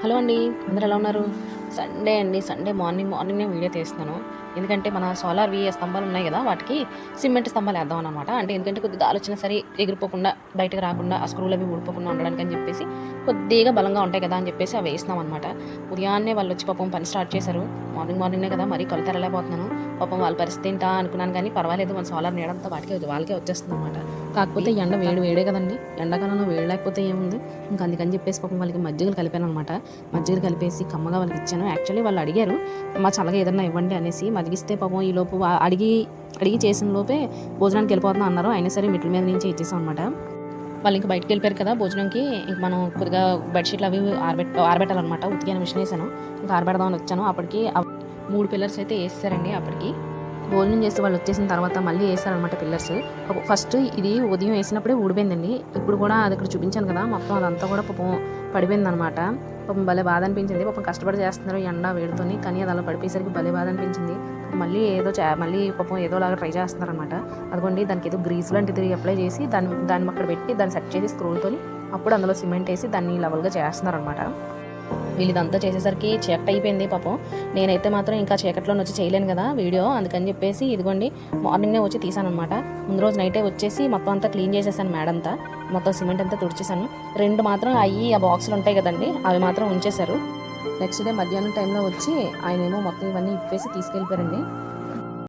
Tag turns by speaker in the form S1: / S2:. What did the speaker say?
S1: Hello అండి. అందరూ ఎలా ఉన్నారు? సండే అండి. సండే మార్నింగే వీడియో తీస్తున్నాను. ఎందుకంటే మన సోలార్‌వి స్తంభాలు ఉన్నాయి గదా! వాటికి సిమెంట్ స్తంభాలు ఏద్దామనమాట. అంటే ఎందుకంటే కొద్దిగా గాలొచ్చినా సరే ఎగిరిపోకుండా, బయటకి రాకుండా, ఆ స్క్రూలు అవి ఊడిపోకుండా ఉండడానికని చెప్పేసి కొద్దిగా బలంగా ఉంటాయి కదా! అని చెప్పేసి అవి వేస్తున్నామనమాట. ఉదయాన్నే వాళ్ళొచ్చి పాపం పని స్టార్ట్ చేశారు. మార్నింగే కదా! మరీ కళ్ళు తెరవలేకపోతున్నాను. పాపం వాళ్ళ పరిస్థితి ఏంటా అనుకున్నాను కానీ పర్వాలేదు మన సోలార్ నీడంతా వాళ్ళకే వచ్చేస్తుందనమాట. కాకపోతే ఎండ వేడే కదండీ! ఎండాకాలంలో వేడి లేకపోతే ఏముంది? ఇంక అందుకని చెప్పేసి పాపం వాళ్ళకి మజ్జిగలు కలిపాననమాట. మజ్జిగ కలిపేసి కమ్మగా వాళ్ళకి ఇచ్చాను. యాక్చువల్లీ వాళ్ళు అడిగారు, అమ్మ చల్లగా ఏదన్నా ఇవ్వండి అనేసి. మజ్జిగిస్తే పాపం ఈలోపు అడిగి చేసిన లోపే భోజనానికి వెళ్ళిపోతున్నా అన్నారు. అయినా సరే మెట్ల మీద నుంచే ఇచ్చేసాం అనమాట. వాళ్ళు ఇంక బయటకి వెళ్ళిపోయారు కదా భోజనంకి. ఇంక మనం కొద్దిగా బెడ్షీట్లు అవి ఆరబెట్టాలన్నమాట. ఉతికాను, మిషన్ వేసాను. ఇంకా ఆరబెడదామని వచ్చాను. అప్పటికి 3 పిల్లర్స్ అయితే వేసేసారండి. అప్పటికి భోజనం చేసి వాళ్ళు వచ్చేసిన తర్వాత మళ్ళీ వేసారనమాట పిల్లర్స్. ఫస్ట్ ఇది ఉదయం వేసినప్పుడే ఊడిపోయిందండి. ఇప్పుడు కూడా అది ఇక్కడ చూపించాను కదా, మొత్తం అదంతా కూడా పాపం పడిపోయిందనమాట. పాపం భలే బాధ అనిపించింది. పాపం కష్టపడి చేస్తున్నారు ఎండ వేడితోని, కానీ అది అలా పడిపోయేసరికి భలే బాధ అనిపించింది. మళ్ళీ పాపం ఏదోలాగా ట్రై చేస్తున్నారనమాట. అదిగోండి దానికి ఏదో గ్రీస్ లాంటిది అప్లై చేసి దాన్ని అక్కడ పెట్టి దాన్ని సెట్ చేసి స్క్రూలతోని అప్పుడు అందులో సిమెంట్ వేసి దాన్ని లెవెల్గా చేస్తున్నారనమాట. వీళ్ళు ఇదంతా చేసేసరికి చీకటి అయిపోయింది పాపం. నేనైతే మాత్రం ఇంకా చీకట్లో వచ్చి చేయలేను కదా వీడియో, అందుకని చెప్పేసి ఇదిగోండి మార్నింగే వచ్చి తీసాను అనమాట. ముందు రోజు నైటే వచ్చేసి మొత్తం అంతా క్లీన్ చేసేసాను, మేడంతా మొత్తం సిమెంట్ అంతా తుడిచేసాను. 2 మాత్రం ఆ బాక్సులు ఉంటాయి కదండి, అవి మాత్రం ఉంచేశారు. నెక్స్ట్ డే మధ్యాహ్నం టైంలో వచ్చి ఆయనేమో మొత్తం ఇవన్నీ ఇప్పేసి తీసుకెళ్ళిపోయారండి.